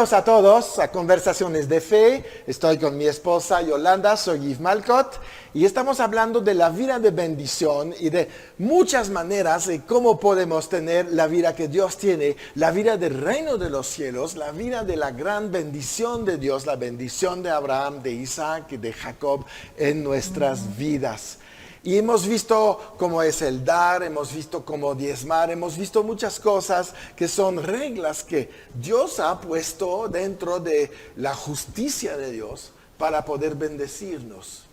Bienvenidos a todos a Conversaciones de Fe. Estoy con mi esposa Yolanda, soy Yves Malcott y estamos hablando de la vida de bendición y de muchas maneras de cómo podemos tener la vida que Dios tiene, la vida del reino de los cielos, la vida de la gran bendición de Dios, la bendición de Abraham, de Isaac y de Jacob en nuestras vidas. Y hemos visto cómo es el dar, hemos visto cómo diezmar, hemos visto muchas cosas que son reglas que Dios ha puesto dentro de la justicia de Dios para poder bendecirnos.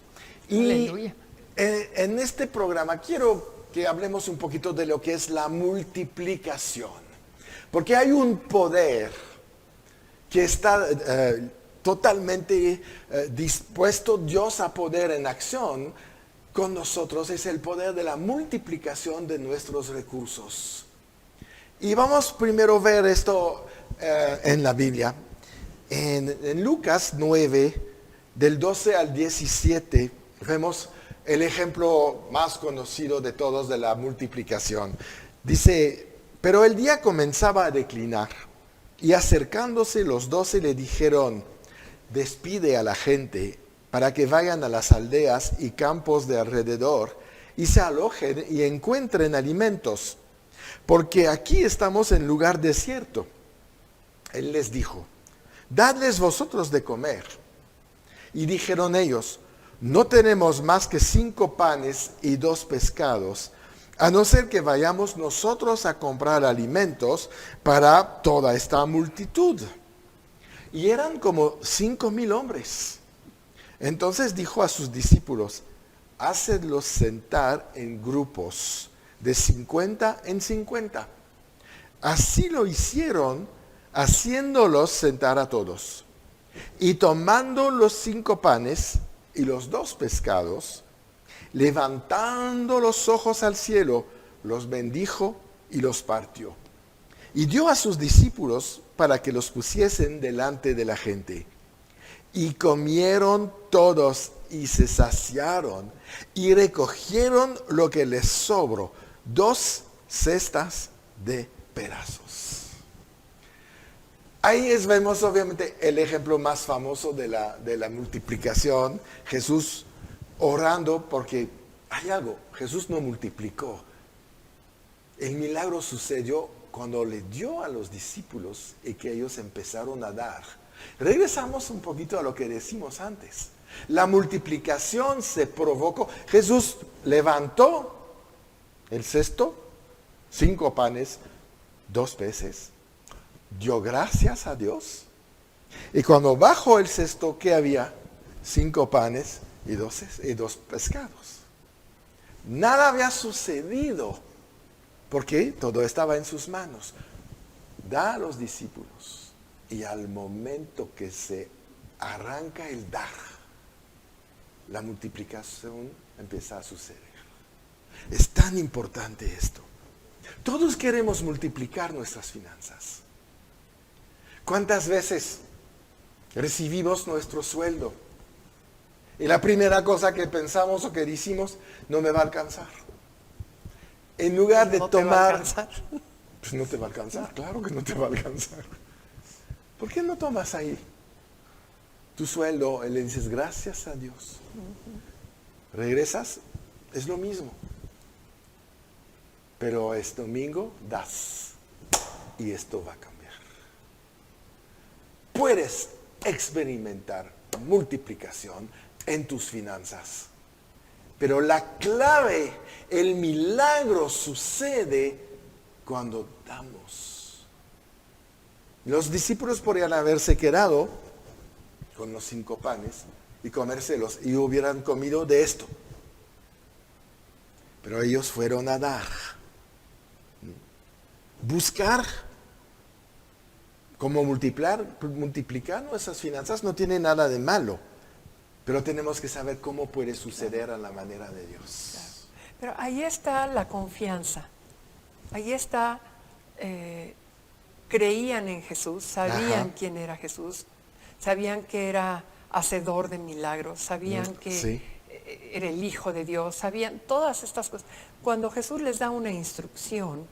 Aleluya. Y en este programa quiero que hablemos un poquito de lo que es la multiplicación. Porque hay un poder que está totalmente dispuesto Dios a poner en acción con nosotros, es el poder de la multiplicación de nuestros recursos. Y vamos primero a ver esto en la Biblia. En Lucas 9, del 12 al 17, vemos el ejemplo más conocido de todos de la multiplicación. Dice, pero el día comenzaba a declinar, y acercándose los 12 le dijeron, despide a la gente para que vayan a las aldeas y campos de alrededor y se alojen y encuentren alimentos, porque aquí estamos en lugar desierto. Él les dijo, dadles vosotros de comer. Y dijeron ellos, no tenemos más que 5 panes y 2 pescados, a no ser que vayamos nosotros a comprar alimentos para toda esta multitud. Y eran como 5,000 hombres. Entonces dijo a sus discípulos, hacedlos sentar en grupos de 50 en 50. Así lo hicieron, haciéndolos sentar a todos. Y tomando los 5 panes y los 2 pescados, levantando los ojos al cielo, los bendijo y los partió. Y dio a sus discípulos para que los pusiesen delante de la gente. Y comieron todos y se saciaron y recogieron lo que les sobró, 2 cestas de pedazos. Ahí vemos obviamente el ejemplo más famoso de la multiplicación. Jesús orando porque hay algo, Jesús no multiplicó. El milagro sucedió cuando le dio a los discípulos y que ellos empezaron a dar. Regresamos un poquito a lo que decimos antes. La multiplicación se provocó. Jesús levantó el cesto, 5 panes, 2 peces, dio gracias a Dios. Y cuando bajó el cesto, ¿qué había? 5 panes y 2 pescados. Nada había sucedido porque todo estaba en sus manos. Da a los discípulos. Y al momento que se arranca el dar, la multiplicación empieza a suceder. Es tan importante esto. Todos queremos multiplicar nuestras finanzas. ¿Cuántas veces recibimos nuestro sueldo? Y la primera cosa que pensamos o que decimos, no me va a alcanzar. En lugar de tomar... Pues no te va a alcanzar, claro que no te va a alcanzar. ¿Por qué no tomas ahí tu sueldo y le dices gracias a Dios? Regresas, es lo mismo. Pero es domingo, das. Y esto va a cambiar. Puedes experimentar multiplicación en tus finanzas. Pero la clave, el milagro sucede cuando damos. Los discípulos podrían haberse quedado con los 5 panes y comérselos y hubieran comido de esto. Pero ellos fueron a dar. Buscar cómo multiplicar nuestras finanzas no tiene nada de malo. Pero tenemos que saber cómo puede suceder a la manera de Dios. Claro. Pero ahí está la confianza. Ahí está... creían en Jesús, sabían quién era Jesús, sabían que era hacedor de milagros, sabían que era el Hijo de Dios, sabían todas estas cosas. Cuando Jesús les da una instrucción,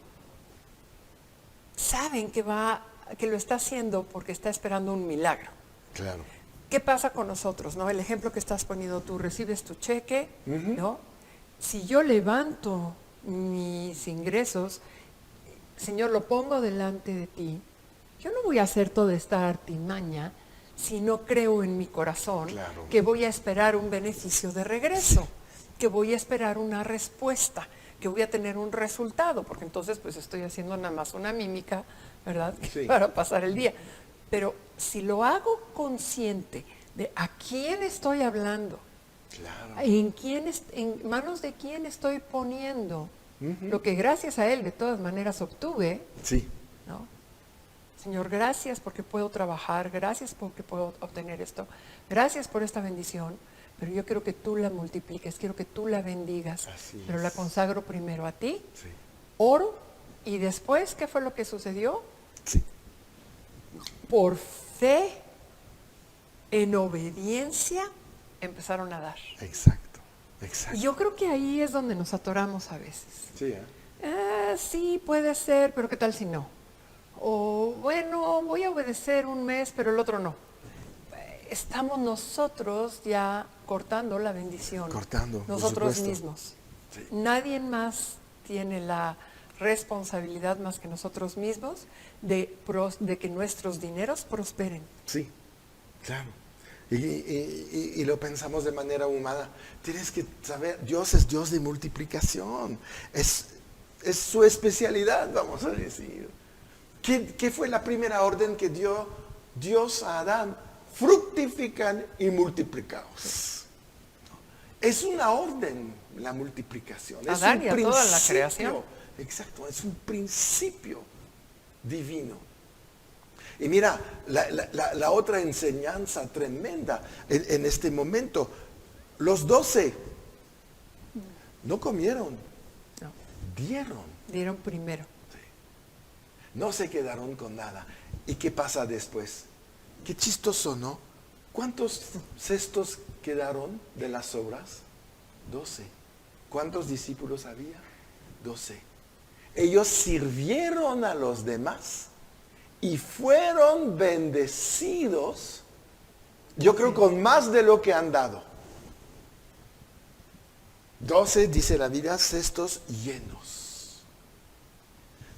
saben que va que lo está haciendo porque está esperando un milagro. Claro. ¿Qué pasa con nosotros, no? El ejemplo que estás poniendo tú, recibes tu cheque, ¿no? Si yo levanto mis ingresos, Señor, lo pongo delante de ti, yo no voy a hacer toda esta artimaña si no creo en mi corazón que voy a esperar un beneficio de regreso, que voy a esperar una respuesta, que voy a tener un resultado, porque entonces pues estoy haciendo nada más una mímica, ¿verdad? Sí. Para pasar el día. Pero si lo hago consciente de a quién estoy hablando, en manos de quién estoy poniendo lo que gracias a Él de todas maneras obtuve, ¿no? Señor, gracias porque puedo trabajar, gracias porque puedo obtener esto, gracias por esta bendición, pero yo quiero que tú la multipliques, quiero que tú la bendigas, pero la consagro primero a ti, oro, y después, ¿qué fue lo que sucedió? Por fe, en obediencia, empezaron a dar. Exacto. Y yo creo que ahí es donde nos atoramos a veces. Sí, puede ser, pero ¿qué tal si no? O bueno, voy a obedecer un mes, pero el otro no. Estamos nosotros ya cortando la bendición. Nosotros mismos. Nadie más tiene la responsabilidad más que nosotros mismos de que nuestros dineros prosperen. Sí, claro. Y lo pensamos de manera humana. Tienes que saber, Dios es Dios de multiplicación. Es su especialidad, vamos a decir. ¿Qué fue la primera orden que dio Dios a Adán? Fructifican y multiplicaos. Es una orden la multiplicación. Adán y a toda la creación. Exacto, es un principio divino. Y mira, la otra enseñanza tremenda en este momento, los 12 no comieron, dieron primero. No se quedaron con nada. ¿Y qué pasa después? Qué chistoso, ¿no? ¿Cuántos cestos quedaron de las sobras? 12. ¿Cuántos discípulos había? 12. Ellos sirvieron a los demás y fueron bendecidos, yo creo, con más de lo que han dado. 12, dice la Biblia, cestos llenos.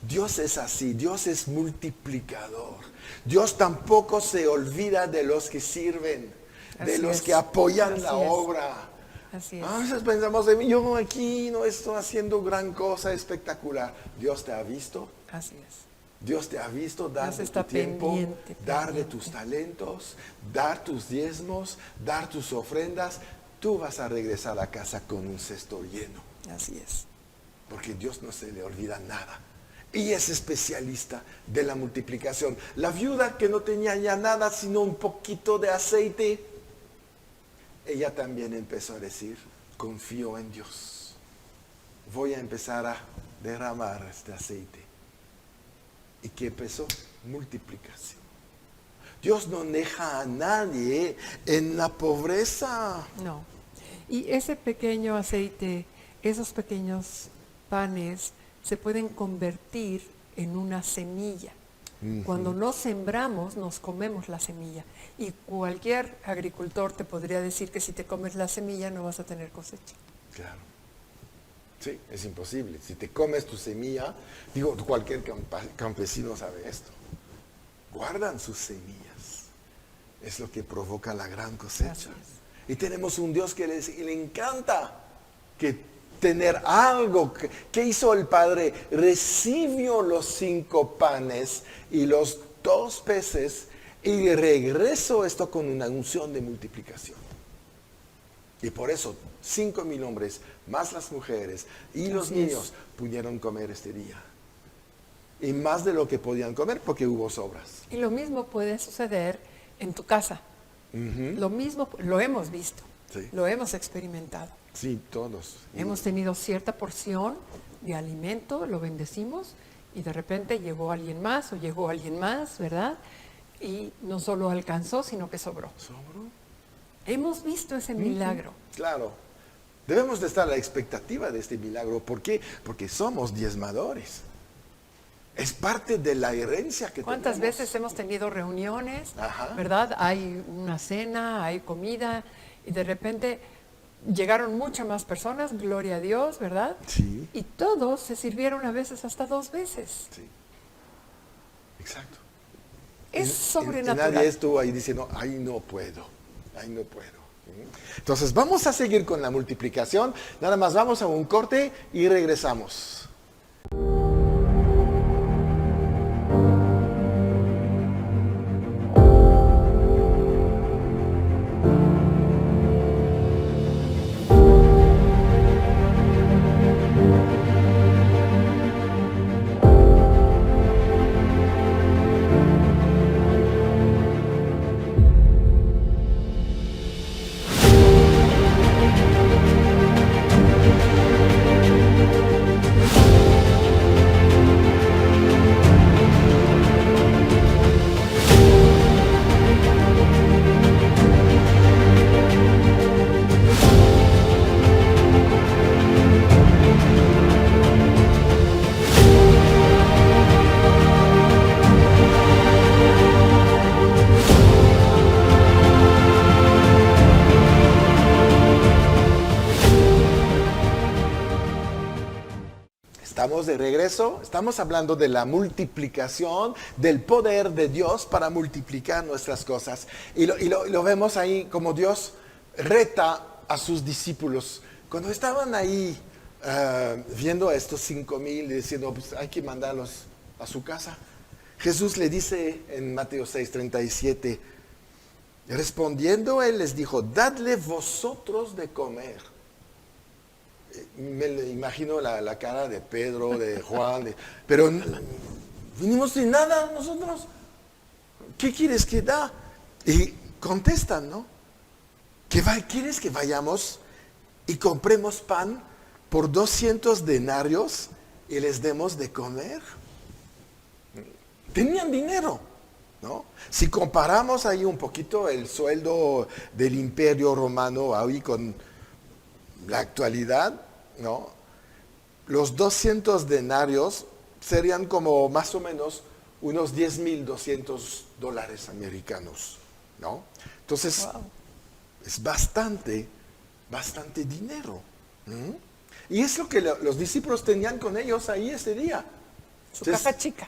Dios es así, Dios es multiplicador. Dios tampoco se olvida de los que sirven, de los que apoyan la obra. Así es. A veces pensamos, yo aquí no estoy haciendo gran cosa espectacular. Dios te ha visto. Así es. Dios te ha visto dar de tu tiempo, dar de tus talentos, dar tus diezmos, dar tus ofrendas. Tú vas a regresar a casa con un cesto lleno. Así es. Porque Dios no se le olvida nada. Y es especialista de la multiplicación. La viuda que no tenía ya nada sino un poquito de aceite, ella también empezó a decir, confío en Dios. Voy a empezar a derramar este aceite. ¿Y qué empezó? Multiplicación. Dios no deja a nadie en la pobreza. No. Y ese pequeño aceite, esos pequeños panes, se pueden convertir en una semilla. Cuando no sembramos, nos comemos la semilla. Y cualquier agricultor te podría decir que si te comes la semilla no vas a tener cosecha. Claro. Sí, es imposible. Si te comes tu semilla, digo, cualquier campesino sabe esto. Guardan sus semillas. Es lo que provoca la gran cosecha. Y tenemos un Dios que le encanta que tener algo. ¿Qué hizo el Padre? Recibió los 5 panes y los 2 peces y regresó esto con una unción de multiplicación. Y por eso 5,000 hombres, más las mujeres y los niños pudieron comer este día. Y más de lo que podían comer porque hubo sobras. Y lo mismo puede suceder en tu casa. Lo mismo, lo hemos visto, lo hemos experimentado. Sí, todos. Hemos tenido cierta porción de alimento, lo bendecimos y de repente llegó alguien más o llegó alguien más, ¿verdad? Y no solo alcanzó, sino que sobró. ¿Sobró? Hemos visto ese milagro. Claro. Debemos de estar a la expectativa de este milagro. ¿Por qué? Porque somos diezmadores. Es parte de la herencia que ¿Cuántas tenemos. veces hemos tenido reuniones, Ajá. verdad? Hay una cena, hay comida y de repente llegaron muchas más personas, gloria a Dios, ¿verdad? Sí. Y todos se sirvieron a veces hasta 2 veces. Sí. Exacto. Es Y sobrenatural. nadie estuvo ahí diciendo, ay, no puedo, ay, no puedo. Entonces vamos a seguir con la multiplicación. Nada más vamos a un corte y regresamos. Estamos de regreso, estamos hablando de la multiplicación, del poder de Dios para multiplicar nuestras cosas. Y lo vemos ahí como Dios reta a sus discípulos. Cuando estaban ahí viendo a estos 5,000 y diciendo, pues hay que mandarlos a su casa, Jesús le dice en Mateo 6:37, respondiendo él les dijo, dadle vosotros de comer. Me imagino la cara de Pedro, de Juan, pero vinimos sin nada nosotros. ¿Qué quieres que da? Y contestan, ¿no? ¿Quieres que vayamos y compremos pan por 200 denarios y les demos de comer? Tenían dinero, ¿no? Si comparamos ahí un poquito el sueldo del Imperio Romano ahí con la actualidad, ¿no? Los 200 denarios serían como más o menos unos $10,200 americanos, ¿no? Entonces, Wow. es bastante dinero. Y es lo que los discípulos tenían con ellos ahí ese día. Su Entonces, caja chica.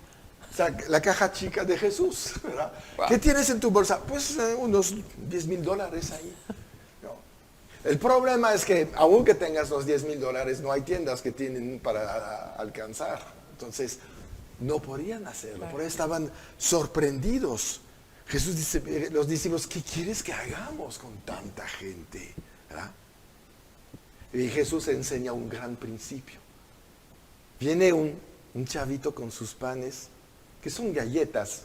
o sea, la caja chica de Jesús, ¿verdad? Wow. ¿Qué tienes en tu bolsa? Pues unos $10,000 ahí. ¿No? El problema es que aunque tengas los $10,000, no hay tiendas que tienen para alcanzar. Entonces, no podían hacerlo. Por eso estaban sorprendidos. Jesús dice, los discípulos, ¿qué quieres que hagamos con tanta gente? ¿Verdad? Y Jesús enseña un gran principio. Viene un chavito con sus panes, que son galletas.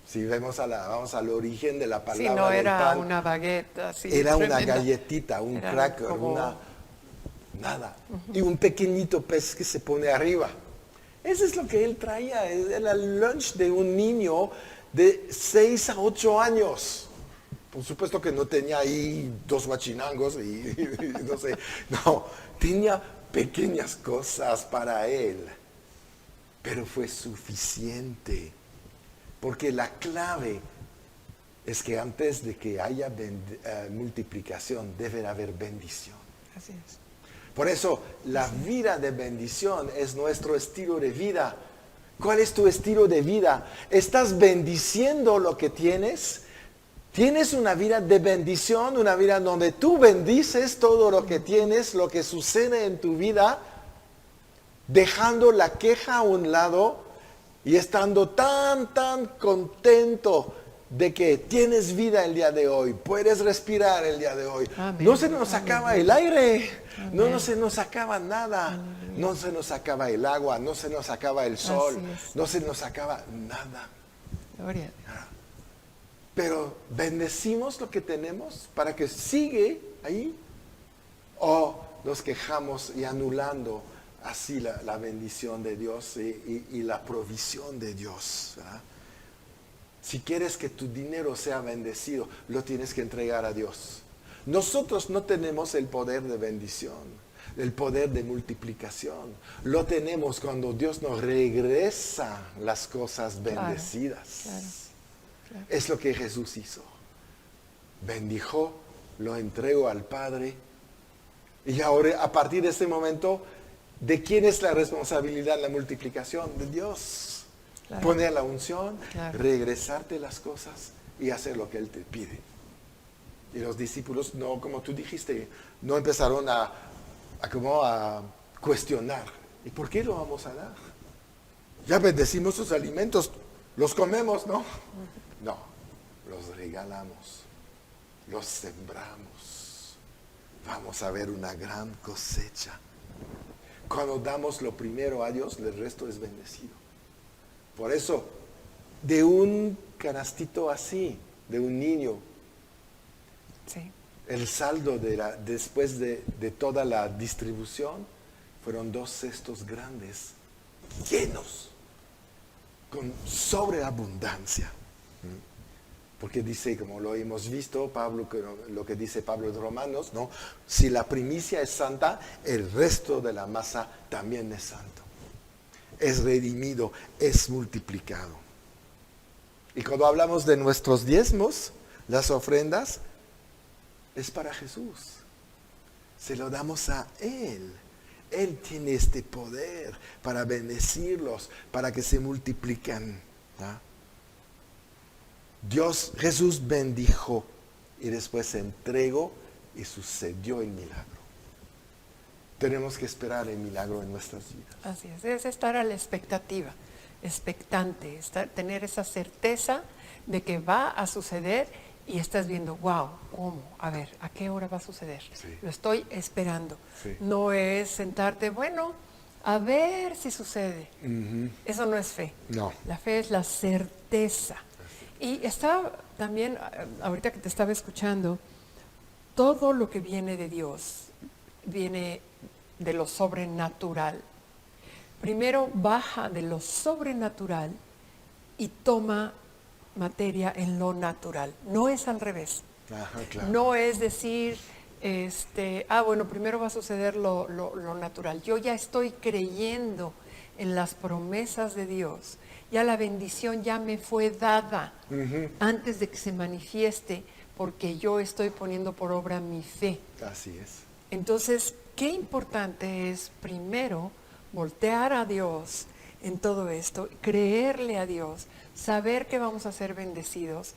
Si vamos al origen de la palabra Sí, no del era pan, una bagueta así. era una tremenda. galletita, un Era cracker, como- nada. Y un pequeñito pez que se pone arriba. Eso es lo que él traía, era el lunch de un niño de 6 a 8 años. Por supuesto que no tenía ahí 2 guachinangos y no sé, no, tenía pequeñas cosas para él, pero fue suficiente, porque la clave es que antes de que haya multiplicación debe haber bendición. Así es. Por eso la vida de bendición es nuestro estilo de vida. ¿Cuál es tu estilo de vida? ¿Estás bendiciendo lo que tienes? ¿Tienes una vida de bendición, una vida donde tú bendices todo lo que tienes, lo que sucede en tu vida, dejando la queja a un lado y estando tan contento de que tienes vida el día de hoy, puedes respirar el día de hoy? Amén. No se nos acaba el aire, Amén. no se nos acaba nada, no se nos acaba el agua, no se nos acaba el sol, Así es. no se nos acaba nada. Gloria a Dios. Pero bendecimos lo que tenemos para que sigue ahí, o nos quejamos y anulando así la bendición de Dios y la provisión de Dios, ¿verdad? Si quieres que tu dinero sea bendecido, lo tienes que entregar a Dios. Nosotros no tenemos el poder de bendición. el poder de multiplicación. Lo tenemos cuando Dios nos regresa las cosas bendecidas. Claro. Es lo que Jesús hizo. Bendijo, lo entregó al Padre. Y ahora, a partir de este momento, ¿de quién es la responsabilidad la multiplicación? De Dios. Claro. Poner la unción, Claro. regresarte las cosas y hacer lo que Él te pide. Y los discípulos, no, como tú dijiste, no empezaron a cuestionar. ¿Y por qué lo vamos a dar? Ya bendecimos sus alimentos, los comemos, ¿no? No, los regalamos, los sembramos. Vamos a ver una gran cosecha. Cuando damos lo primero a Dios, el resto es bendecido. Por eso, de un canastito así, de un niño, Sí. el saldo después de toda la distribución fueron 2 cestos grandes, llenos, con sobreabundancia. Porque dice, como lo hemos visto, Pablo, lo que dice Pablo de Romanos, ¿no? Si la primicia es santa, el resto de la masa también es santo. Es redimido, es multiplicado. Y cuando hablamos de nuestros diezmos, las ofrendas, es para Jesús. Se lo damos a Él. Él tiene este poder para bendecirlos, para que se multipliquen. ¿Ah? Jesús bendijo y después se entregó y sucedió el milagro. Tenemos que esperar el milagro en nuestras vidas. Así es estar a la expectativa, expectante, tener esa certeza de que va a suceder y estás viendo, wow, ¿cómo? A ver, ¿a qué hora va a suceder? Sí. Lo estoy esperando. Sí. No es sentarte, bueno, a ver si sucede. Uh-huh. Eso no es fe. No. La fe es la certeza. Y está también, ahorita que te estaba escuchando, todo lo que viene de Dios viene de lo sobrenatural. Primero baja de lo sobrenatural y toma materia en lo natural. No es al revés. Ajá, claro. No es decir, bueno, primero va a suceder lo natural. Yo ya estoy creyendo en las promesas de Dios. Ya la bendición ya me fue dada antes de que se manifieste, porque yo estoy poniendo por obra mi fe. Así es. Entonces, qué importante es primero voltear a Dios en todo esto, creerle a Dios, saber que vamos a ser bendecidos,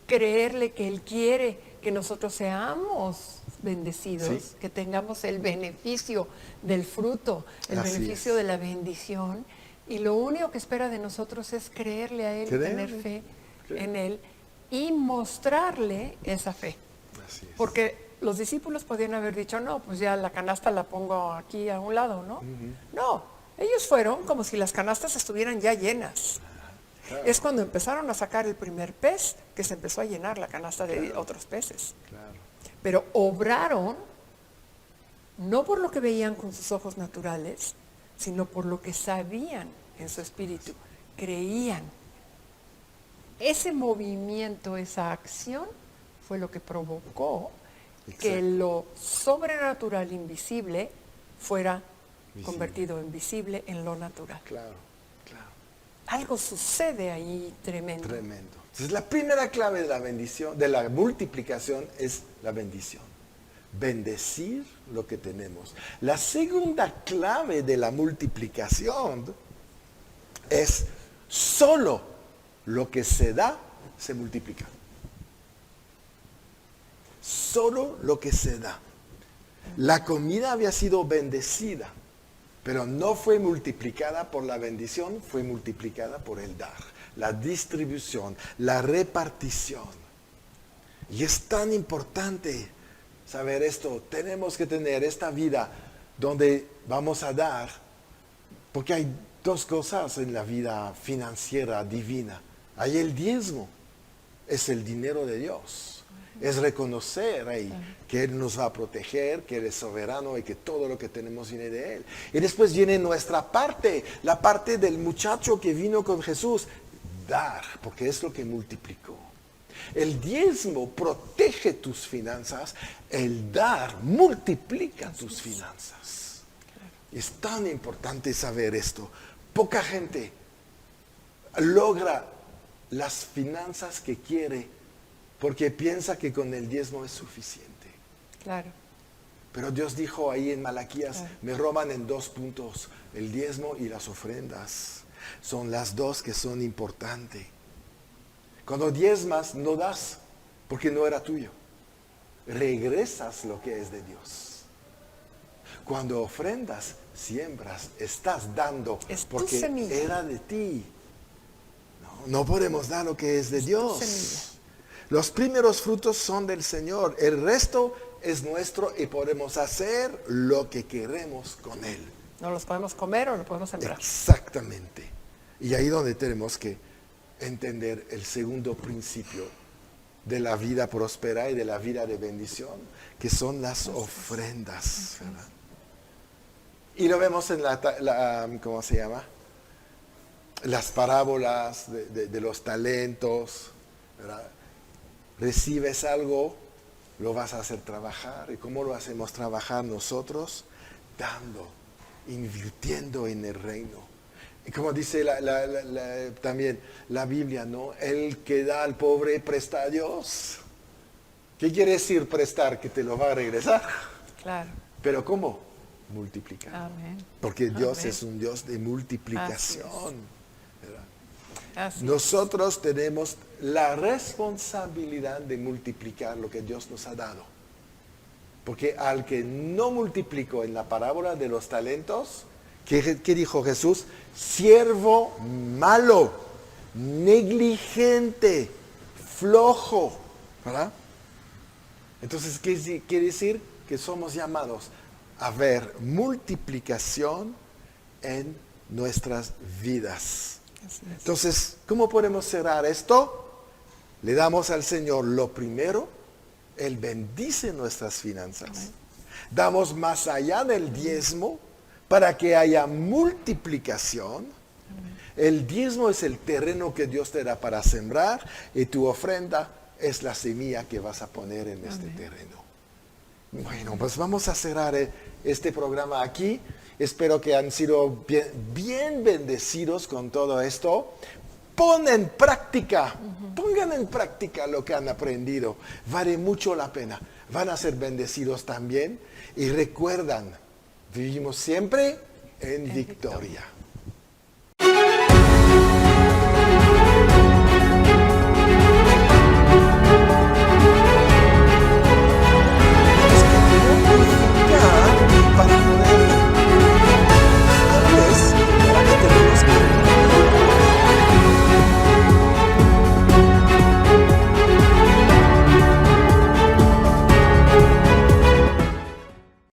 creerle que Él quiere que nosotros seamos bendecidos, Sí. que tengamos el beneficio del fruto, el Así beneficio es. de la bendición. Y lo único que espera de nosotros es creerle a Él, tener fe en Él y mostrarle esa fe. Así es. Porque los discípulos podían haber dicho, no, pues ya la canasta la pongo aquí a un lado, ¿no? No, ellos fueron como si las canastas estuvieran ya llenas. Claro. Es cuando empezaron a sacar el primer pez que se empezó a llenar la canasta de otros peces. Claro. Pero obraron no por lo que veían con sus ojos naturales, sino por lo que sabían en su espíritu, creían. Ese movimiento, esa acción, fue lo que provocó que lo sobrenatural invisible fuera convertido en visible en lo natural. Claro, claro. Algo sucede ahí tremendo. Tremendo. Entonces, la primera clave de la bendición, de la multiplicación, es la bendición. Bendecir lo que tenemos. La segunda clave de la multiplicación es solo lo que se da se multiplica. Solo lo que se da. La comida había sido bendecida, pero no fue multiplicada por la bendición, fue multiplicada por el dar, la distribución, la repartición. Y es tan importante saber esto. Tenemos que tener esta vida donde vamos a dar, porque hay 2 cosas en la vida financiera divina. Hay el diezmo, es el dinero de Dios. Es reconocer ahí que Él nos va a proteger, que Él es soberano y que todo lo que tenemos viene de Él. Y después viene nuestra parte, la parte del muchacho que vino con Jesús, dar, porque es lo que multiplicó. El diezmo protege tus finanzas, el dar multiplica tus finanzas. Es tan importante saber esto. Poca gente logra las finanzas que quiere porque piensa que con el diezmo es suficiente. Claro. Pero Dios dijo ahí en Malaquías, me roban en 2 puntos, el diezmo y las ofrendas. Son las dos que son importantes. Cuando diezmas, no das, porque no era tuyo. Regresas lo que es de Dios. Cuando ofrendas, siembras, estás dando, Es tu porque semilla. era de ti. No podemos dar lo que es de Dios. semilla. Los primeros frutos son del Señor. El resto es nuestro y podemos hacer lo que queremos con Él. No los podemos comer o los podemos sembrar. Exactamente. Y ahí donde tenemos que entender el segundo principio de la vida próspera y de la vida de bendición, que son las ofrendas. ¿Verdad? Y lo vemos en ¿cómo se llama? Las parábolas de los talentos, ¿verdad? Recibes algo, lo vas a hacer trabajar. ¿Y cómo lo hacemos trabajar nosotros? Dando, invirtiendo en el reino. Y como dice también la Biblia, ¿no? El que da al pobre presta a Dios. ¿Qué quiere decir prestar? Que te lo va a regresar. Claro. ¿Pero cómo? Multiplicar. Amén. Porque Dios Amén. es un Dios de multiplicación. Así Nosotros tenemos la responsabilidad de multiplicar lo que Dios nos ha dado. Porque al que no multiplicó en la parábola de los talentos, ¿qué dijo Jesús? Siervo malo, negligente, flojo. ¿Verdad? Entonces, ¿qué quiere decir? Que somos llamados a ver multiplicación en nuestras vidas. Así es. Entonces, ¿cómo podemos cerrar esto? Le damos al Señor lo primero, Él bendice nuestras finanzas. Amén. Damos más allá del diezmo para que haya multiplicación. Amén. El diezmo es el terreno que Dios te da para sembrar y tu ofrenda es la semilla que vas a poner en este terreno. Bueno, pues vamos a cerrar este programa aquí. Espero que han sido bien bendecidos con todo esto. Pongan en práctica lo que han aprendido. Vale mucho la pena. Van a ser bendecidos también. Y recuerdan, vivimos siempre en victoria.